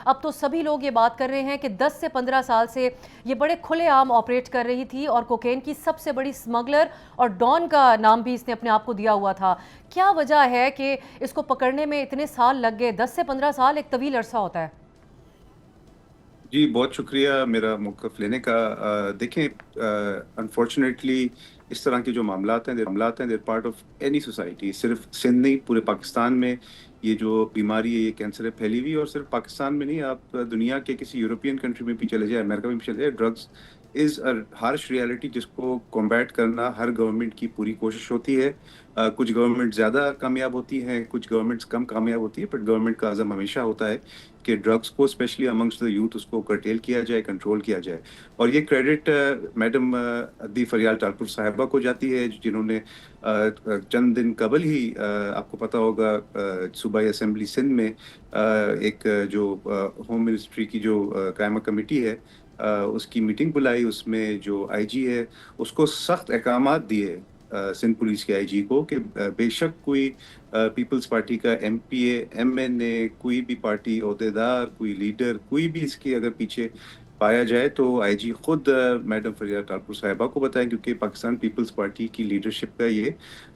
اب تو سبھی لوگ یہ بات کر رہے ہیں کہ 10 سے 15 سال سے یہ بڑے کھلے عام آپریٹ کر رہی تھی اور کوکین کی سب سے بڑی سمگلر اور ڈان کا نام بھی اس نے اپنے آپ کو دیا ہوا تھا. کیا وجہ ہے کہ اس کو پکڑنے میں اتنے سال لگ گئے؟ 10 سے 15 سال ایک طویل عرصہ ہوتا ہے. جی بہت شکریہ میرا موقف لینے کا. دیکھیں انفارچونیٹلی اس طرح کے جو معاملات ہیں دیر پارٹ آف اینی سوسائٹی. صرف سندھ نہیں، پورے پاکستان میں یہ جو بیماری ہے، یہ کینسر ہے پھیلی ہوئی. اور صرف پاکستان میں نہیں، آپ دنیا کے کسی یورپین کنٹری میں بھی چلے جائیں، امریکہ میں بھی چلے جائیں، ڈرگس از اے ہارش ریالٹی جس کو کمبیٹ کرنا ہر گورنمنٹ کی پوری کوشش ہوتی ہے. کچھ گورنمنٹ زیادہ کامیاب ہوتی ہیں، کچھ گورنمنٹس کم کامیاب ہوتی ہے، بٹ گورنمنٹ کا عزم ہمیشہ ہوتا ہے کہ ڈرگس کو اسپیشلی امنگسٹ دا یوتھ اس کو کرٹیل کیا جائے، کنٹرول کیا جائے. اور یہ کریڈٹ میڈم عدی فریال ٹالپور صاحبہ کو جاتی ہے، جنہوں نے چند دن قبل ہی آپ کو پتہ ہوگا صوبائی اسمبلی سندھ میں ایک جو ہوم منسٹری کی جو قائمہ کمیٹی ہے اس کی میٹنگ بلائی. اس میں جو آئی جی ہے اس کو سخت احکامات دیے سندھ پولیس کے آئی جی کو کہ بے شک کوئی پیپلز پارٹی کا ایم پی اے، ایم این اے، کوئی بھی پارٹی عہدیدار، کوئی لیڈر، کوئی بھی اس کے اگر پیچھے پایا جائے تو آئی جی خود میڈم فریال ٹالپور صاحبہ کو بتائیں، کیونکہ پاکستان پیپلز پارٹی کی لیڈرشپ کا یہ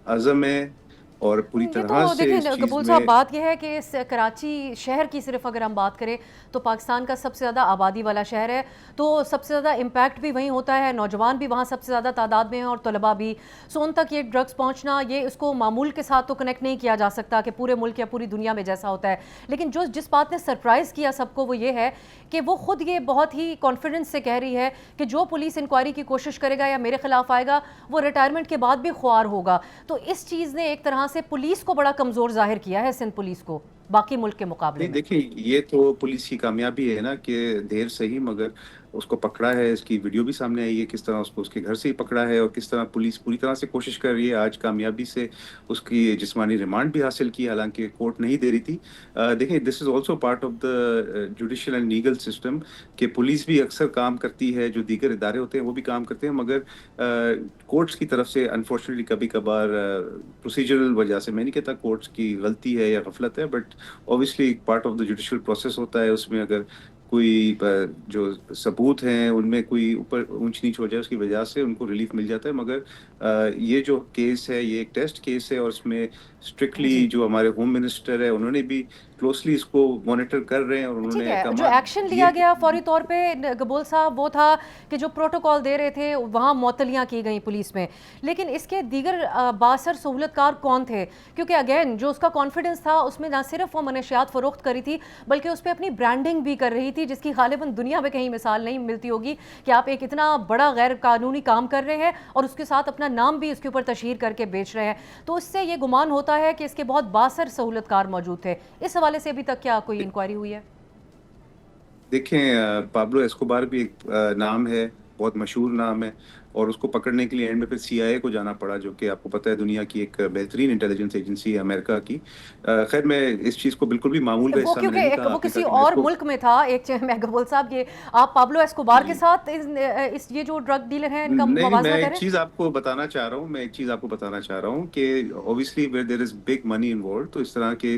عزم ہے اور پوری یہ طرح تو سے دیکھیں اس چیز قبول میں. صاحب، بات یہ ہے کہ اس کراچی شہر کی صرف اگر ہم بات کریں تو پاکستان کا سب سے زیادہ آبادی والا شہر ہے، تو سب سے زیادہ امپیکٹ بھی وہیں ہوتا ہے. نوجوان بھی وہاں سب سے زیادہ تعداد میں ہیں اور طلباء بھی. سو ان تک یہ ڈرگز پہنچنا، یہ اس کو معمول کے ساتھ تو کنیکٹ نہیں کیا جا سکتا کہ پورے ملک یا پوری دنیا میں جیسا ہوتا ہے. لیکن جس بات نے سرپرائز کیا سب کو وہ یہ ہے کہ وہ خود یہ بہت ہی کانفیڈنس سے کہہ رہی ہے کہ جو پولیس انکوائری کی کوشش کرے گا یا میرے خلاف آئے گا وہ ریٹائرمنٹ کے بعد بھی خوار ہوگا. تو اس چیز نے ایک طرح سے پولیس کو بڑا کمزور ظاہر کیا ہے، سندھ پولیس کو باقی ملک کے مقابلے نہیں میں. دیکھیں، یہ تو پولیس کی کامیابی ہے نا کہ دیر صحیح مگر اس کو پکڑا ہے. اس کی ویڈیو بھی سامنے آئی ہے کس طرح اس کو اس کے گھر سے ہی پکڑا ہے اور کس طرح پولیس پوری طرح سے کوشش کر رہی ہے. آج کامیابی سے اس کی جسمانی ریمانڈ بھی حاصل کی، حالانکہ کورٹ نہیں دے رہی تھی. دیکھیں this is also part of the judicial and legal system کہ پولیس بھی اکثر کام کرتی ہے، جو دیگر ادارے ہوتے ہیں وہ بھی کام کرتے ہیں، مگر کورٹس کی طرف سے انفارچونیٹلی کبھی کبھار پروسیجرل وجہ سے، میں نہیں کہتا کورٹس کی غلطی ہے یا غفلت ہے، but obviously part of the judicial process ہوتا ہے. اس میں اگر کوئی جو ثبوت ہیں ان میں کوئی اوپر اونچ نیچ ہو جائے اس کی وجہ سے ان کو ریلیف مل جاتا ہے. مگر یہ جو کیس ہے یہ ایک ٹیسٹ کیس ہے اور اس میں جی اسٹرکٹلی جو ہمارے ہوم منسٹر ہے انہوں نے بھی کلوزلی اس کو مانیٹر کر رہے ہیں اور انہوں ٹھیک نے ہے. جو احکامات ایکشن دیے لیا گیا فوری طور پہ قبول صاحب وہ تھا کہ جو پروٹوکول دے رہے تھے وہاں معطلیاں کی گئیں پولیس میں، لیکن اس کے دیگر باثر سہولت کار کون تھے؟ کیونکہ اگین جو اس کا کانفیڈنس تھا اس میں نہ صرف وہ منشیات فروخت کری تھی بلکہ اس پہ اپنی برانڈنگ بھی کر رہی تھی، جس کی غالباً دنیا میں کہیں مثال نہیں ملتی ہوگی کہ آپ ایک اتنا بڑا غیر قانونی کام کر رہے ہیں اور اس کے ساتھ اپنا نام بھی اس کے اوپر تشہیر کر کے بیچ رہے ہیں. تو اس سے یہ گمان ہوتا ہے کہ اس کے بہت باثر سہولت کار موجود تھے. اس حوالے سے ابھی تک کیا کوئی انکوائری ہوئی ہے؟ دیکھیں پابلو ایسکوبار بھی ایک نام ہے، بہت مشہور نام ہے، اور اس کو پکڑنے کے لیے اینڈ میں پھر سی آئی اے کو جانا پڑا، جو کہ آپ کو پتہ ہے دنیا کی ایک بہترین انٹیلیجنس ایجنسی ہے امریکہ کی. خیر میں اس چیز کو بالکل بھی معمول کا وہ حصہ میں نے نہیں کیونکہ کہا. وہ آپ نے کہا کسی کہ میں اس اور کو ملک میں تھا. ایک میں قبول صاحب، یہ آپ پابلو ایسکوبار کے جی ساتھ یہ جو ڈرگ ڈیلر ہیں ان کا نہیں، میں موازنہ ایک کریں؟ چیز آپ کو بتانا چاہ رہا ہوں، کہ obviously where there is big money involved تو اس طرح کے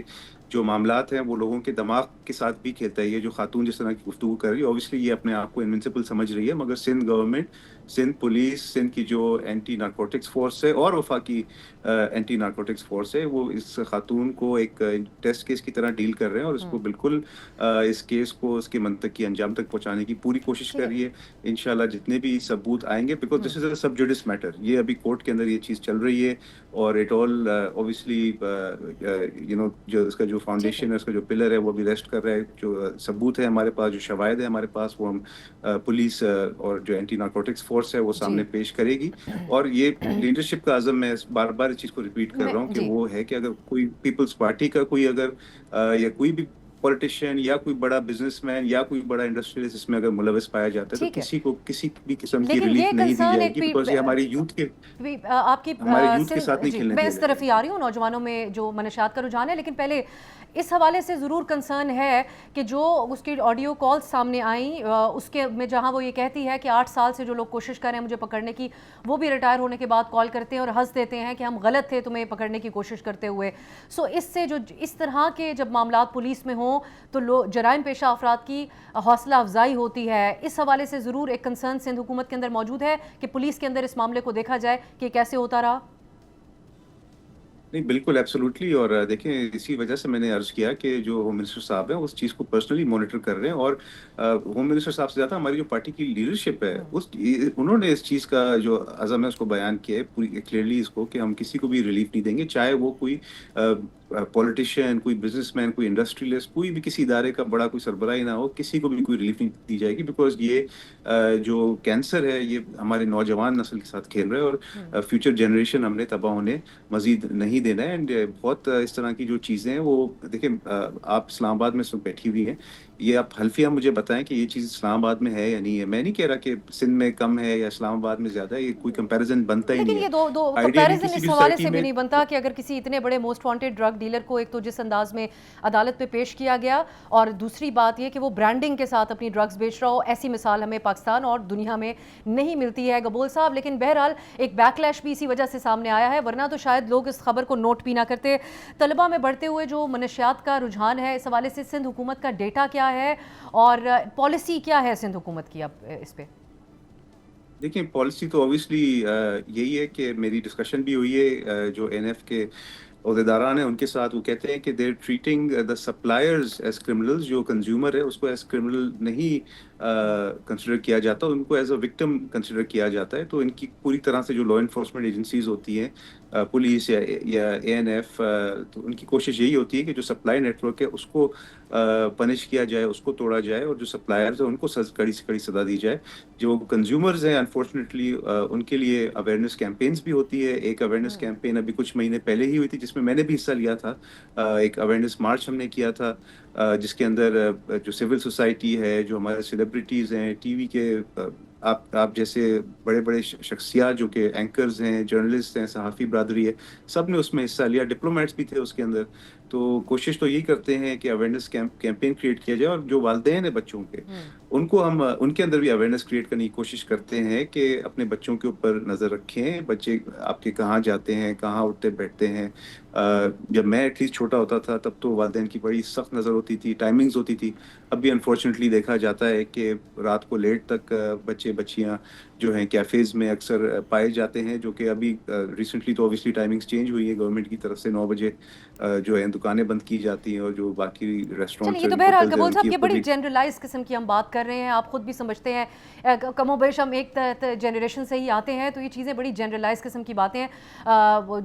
جو معاملات ہیں وہ لوگوں کے دماغ کے ساتھ بھی کھیلتا ہے. یہ جو خاتون جس طرح کی گفتگو کر رہی ہے obviously یہ اپنے آپ کو انوینسیبل سمجھ رہی ہے، مگر سندھ گورنمنٹ، سندھ پولیس، سندھ کی جو اینٹی نارکوٹکس فورس ہے اور وفاقی اینٹی نارکوٹکس فورس ہے وہ اس خاتون کو ایک ٹیسٹ کیس کی طرح ڈیل کر رہے ہیں اور اس کو بالکل اس کیس کو اس کے منطقی انجام تک پہنچانے کی پوری کوشش ٹھیک کر ہے. رہی ہے. انشاءاللہ جتنے بھی ثبوت آئیں گے، because this is a sub judice matter, یہ ابھی کورٹ کے اندر یہ چیز چل رہی ہے اور اٹ آل اوبیسلی جو اس کا جو ٹھیک ہے. فاؤنڈیشن ہے، اس کا جو پلر ہے وہ بھی ریسٹ کر رہا ہے. جو ثبوت ہے ہمارے پاس، جو شواہد ہے ہمارے پاس، وہ ہم پولیس اور جو اینٹی نارکوٹکس فورس ہے وہ جی سامنے پیش کرے گی. اور یہ لیڈرشپ کا عزم، میں بار بار اس چیز کو ریپیٹ کر رہا ہوں کہ جی وہ ہے کہ اگر کوئی پیپلز پارٹی کا کوئی اگر یا کوئی بھی پولیٹیشین یا کوئی بڑا بزنس مین یا کوئی بڑا انڈسٹریلسٹ اس میں اگر ملوث پایا جاتا ہے تو ٹھیک ہے. کسی کو کسی بھی قسم کی لیکن یہ ریلیف نہیں دی کنسرن جائے ایک گی، بیکاز یہ آپ کی ہمارے یوتھ کے سندھ، ساتھ نہیں جی کھیلنے میں دیا اس جائے طرف گا. ہی آ رہی ہوں، نوجوانوں میں جو منشیات کا رجحان ہے. لیکن پہلے اس حوالے سے ضرور کنسرن ہے کہ جو اس کی آڈیو کال سامنے آئیں اس کے میں جہاں وہ یہ کہتی ہے کہ 8 سال سے جو لوگ کوشش کر رہے ہیں مجھے پکڑنے کی وہ بھی ریٹائر ہونے کے بعد کال کرتے ہیں اور ہنس دیتے ہیں کہ ہم غلط تھے تمہیں پکڑنے کی کوشش کرتے ہوئے. سو اس سے جو اس طرح کے جب معاملات پولیس میں ہوں تو جرائم پیشہ افراد کی حوصلہ افزائی ہوتی ہے. اس حوالے سے ضرور ایک کنسرن سندھ حکومت کے اندر موجود ہے کہ پولیس کے اندر اس معاملے کو دیکھا جائے کہ کیسے ہوتا رہا. نہیں بالکل ایبسولوٹلی. اور دیکھیں اسی وجہ سے میں نے عرض کیا کہ جو ہوم منسٹر صاحب ہیں اس چیز کو پرسنلی مانیٹر کر رہے ہیں. اور ہوم منسٹر صاحب سے زیادہ ہماری جو پارٹی کی لیڈرشپ ہے انہوں نے اس چیز کا جو عزم ہے اس کو بیان کیا ہے پوری کلیئرلی اس کو کہ ہم کسی کو بھی ریلیف نہیں دیں گے, چاہے وہ کوئی پولیٹیشین, کوئی بزنس مین, کوئی انڈسٹریلسٹ, کوئی بھی کسی ادارے کا بڑا کوئی سربراہ ہی نہ ہو, کسی کو بھی کوئی ریلیف نہیں دی جائے گی. بیکاز یہ جو کینسر ہے یہ ہمارے نوجوان نسل کے ساتھ کھیل رہے ہیں اور فیوچر جنریشن ہم نے تباہ ہونے مزید نہیں دینا ہے. اینڈ بہت اس طرح کی جو چیزیں ہیں وہ دیکھیں آپ اسلام آباد میں بیٹھی ہوئی ہیں, یہ آپ حلفیہ مجھے بتائیں کہ یہ چیز اسلام آباد میں ہے یا نہیں ہے. میں نہیں کہہ رہا کہ سندھ میں کم ہے یا اسلام آباد میں زیادہ ہے, یہ کوئی کمپیریزن بنتا ہی لیکن نہیں یہ ہے. دو آئیڈیلی کمپیریزن کسی اس بھی حوالے سوسائٹی سے بھی میں نہیں بنتا کہ اگر کسی اتنے بڑے موسٹ وانٹیڈ ڈرگ ڈیلر کو ایک تو جس انداز میں عدالت پہ پیش کیا گیا اور دوسری بات یہ کہ وہ برانڈنگ کے ساتھ اپنی ڈرگز بیچ رہا ہو, ایسی مثال ہمیں پاکستان اور دنیا میں نہیں ملتی ہے گبول صاحب. لیکن بہرحال ایک بیک لیش بھی اسی وجہ سے سامنے آیا ہے, ورنہ تو شاید لوگ اس خبر کو نوٹ بھی نہ کرتے. طلبہ میں بڑھتے ہوئے جو منشیات کا رجحان ہے اس حوالے سے سندھ حکومت کا ڈیٹا کیا ہے اور پالیسی کیا ہے سندھ حکومت کی اب اس پہ؟ دیکھیں پالیسی تو اوبیسلی یہی ہے کہ میری ڈسکشن بھی ہوئی ہے جو این ایف کے عہدیداران ہیں ان کے ساتھ. وہ کہتے ہیں کہ they treating the suppliers as criminals, جو کنزیومر ہے اس کو ایز کرمنل نہیں کنسیڈر کیا جاتا, ان کو ایز اے وکٹم کنسیڈر کیا جاتا ہے. تو ان کی پوری طرح سے جو لا انفورسمنٹ ایجنسیز ہوتی ہیں پولیس یا اے این ایف, تو ان کی کوشش یہی ہوتی ہے کہ جو سپلائی نیٹ ورک ہے اس کو پنش کیا جائے, اس کو توڑا جائے, اور جو سپلائرز ہیں ان کو کڑی سے کڑی سزا دی جائے. جو کنزیومرز ہیں انفارچونیٹلی ان کے لیے اویئرنیس کیمپینز بھی ہوتی ہے. ایک اویئرنیس کیمپین ابھی کچھ مہینے پہلے ہی ہوئی تھی جس میں میں نے بھی حصہ لیا تھا. ایک اویئرنیس مارچ ہم نے کیا تھا جس کے اندر جو سول سوسائٹی ہے, جو ہمارے سیلیبریٹیز ہیں, ٹی وی کے آپ جیسے بڑے بڑے شخصیات جو کہ اینکرز ہیں, جرنلسٹ ہیں, صحافی برادری ہے, سب نے اس میں حصہ لیا. ڈپلومیٹس بھی تھے اس کے اندر. تو کوشش تو یہی کرتے ہیں کہ اویئرنیس کیمپین کریٹ کیا جائے, اور جو والدین ہیں بچوں کے ان کو ہم ان کے اندر بھی اویئرنیس کریٹ کرنے کی کوشش کرتے ہیں کہ اپنے بچوں کے اوپر نظر رکھیں. بچے آپ کے کہاں جاتے ہیں, کہاں اٹھتے بیٹھتے ہیں. جب میں ایٹ لیسٹ چھوٹا ہوتا تھا تب تو والدین کی بڑی سخت نظر ہوتی تھی, ٹائمنگز ہوتی تھی. اب بھی انفارچونیٹلی دیکھا جاتا ہے کہ رات کو لیٹ تک بچے بچیاں جو ہیں کیفیز میں اکثر پائے جاتے ہیں, جو کہ ابھی ریسنٹلی تو اوبیسلی ٹائمنگز چینج ہوئی ہے گورنمنٹ کی طرف سے. 9 بجے جو ہے دکانیں بند کی جاتی ہیں, اور جو باقی چلیے ریسٹورینٹس یہ تو ہیں, بہرحال ہوٹلز ہیں, قبول ان صاحب کے یہ اوپر بڑی بھی. جنرلائز قسم کی ہم بات کر رہے ہیں, آپ خود بھی سمجھتے ہیں کم و بیش ہم ایک جنریشن سے ہی آتے ہیں, تو یہ چیزیں بڑی جنرلائز قسم کی باتیں ہیں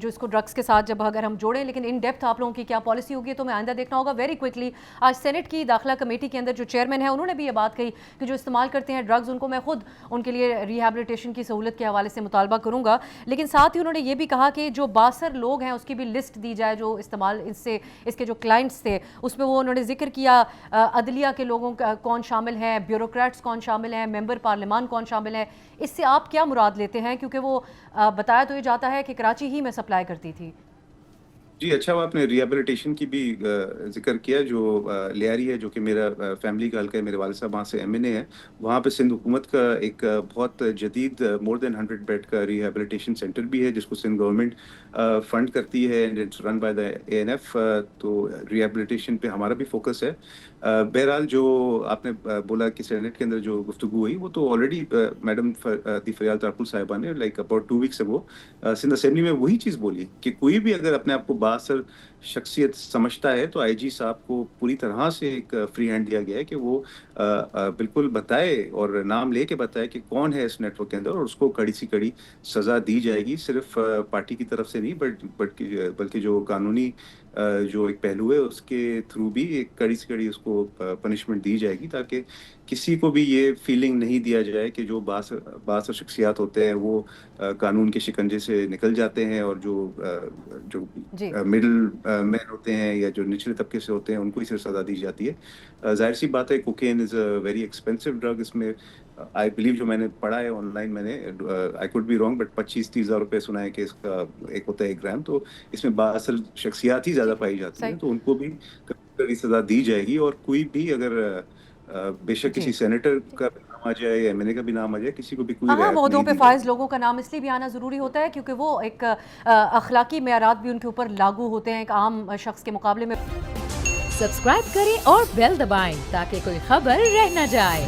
جو اس کو ڈرگس کے ساتھ جب اگر ہم جوڑیں. لیکن ان ڈیپتھ آپ لوگوں کی کیا پالیسی ہوگی تو میں آئندہ دیکھنا ہوگا. ویری کوئکلی آج سینٹ کی داخلہ کمیٹی کے اندر جو چیئرمین ہیں انہوں نے بھی یہ بات کہی کہ جو استعمال کرتے ہیں ڈرگز ان کو میں خود ان کے لیے ریہیبلیٹیشن کی سہولت کے حوالے سے مطالبہ کروں گا. لیکن ساتھ ہی انہوں نے یہ بھی کہا کہ جو باثر لوگ ہیں اس کی بھی لسٹ دی جائے جو استعمال اس کے جو کلائنٹس تھے. اس میں وہ انہوں نے ذکر کیا عدلیہ کے لوگوں کون شامل ہیں, بیوروکریٹس کون شامل ہیں, ممبر پارلیمان کون شامل ہیں. اس سے آپ کیا مراد لیتے ہیں, کیونکہ وہ بتایا تو یہ جاتا ہے کہ کراچی ہی میں سپلائی کرتی تھی. جی اچھا, وہ آپ نے ریہیبلیٹیشن کی بھی ذکر کیا. جو لیاری ہے جو کہ میرا فیملی کا حلقہ ہے, میرے والد صاحب وہاں سے ایم این اے ہے, وہاں پہ سندھ حکومت کا ایک بہت جدید مور دین 100 بیڈ کا ریہیبلیٹیشن سینٹر بھی ہے جس کو سندھ گورنمنٹ فنڈ کرتی ہے, and it's run by the A N F. تو ریہیبلیٹیشن پہ ہمارا بھی فوکس ہے. بہرحال جو آپ نے بولا کہ سینٹ کے اندر جو گفتگو ہوئی وہ تو آلریڈی میڈم دی فریال تارکل صاحبہ نے لائک اباؤٹ 2 ویکس اگو سندھ اسمبلی میں وہی چیز بولی کہ کوئی بھی اگر اپنے آپ کو باثر شخصیت سمجھتا ہے تو آئی جی صاحب کو پوری طرح سے ایک فری ہینڈ دیا گیا ہے کہ وہ بالکل بتائے اور نام لے کے بتائے کہ کون ہے اس نیٹ ورک کے اندر, اور اس کو کڑی سی کڑی سزا دی جائے گی. صرف پارٹی کی طرف سے نہیں بلکہ جو قانونی جو ایک پہلو ہے اس کے تھرو بھی ایک کڑی سے کڑی اس کو پنشمنٹ دی جائے گی, تاکہ کسی کو بھی یہ فیلنگ نہیں دیا جائے کہ جو باثر شخصیات ہوتے ہیں وہ قانون کے شکنجے سے نکل جاتے ہیں, اور جو جی مڈل مین ہوتے ہیں یا جو نچلے طبقے سے ہوتے ہیں ان کو ہی صرف سزا دی جاتی ہے. ظاہر سی بات ہے cocaine is a very expensive drug. اس میں آئی بلیو جو میں نے پڑھا ہے آن لائن, میں نے I could be wrong but 25-30 ہزار روپے سنا ہے کہ اس کا ایک ہوتا ہے 1 گرام. تو اس میں بااثر شخصیات ہی زیادہ زیادہ پائی جاتی ہیں تو ان کو بھی کڑی سزا دی جائے گی. اور کوئی بھی اگر بے شک جی کسی سینیٹر کا بھی نام آ جائے یا ایم این اے کا بھی نام آ جائے, کسی کو بھی کوئی اہم رعایت عہدوں نہیں پہ دی جائے فائز گی. لوگوں کا نام اس لیے بھی آنا ضروری ہوتا ہے کیونکہ وہ ایک اخلاقی معیارات بھی ان کے اوپر لاگو ہوتے ہیں ایک عام شخص کے مقابلے میں. سبسکرائب کریں اور بیل دبائیں تاکہ کوئی خبر رہ نہ جائے.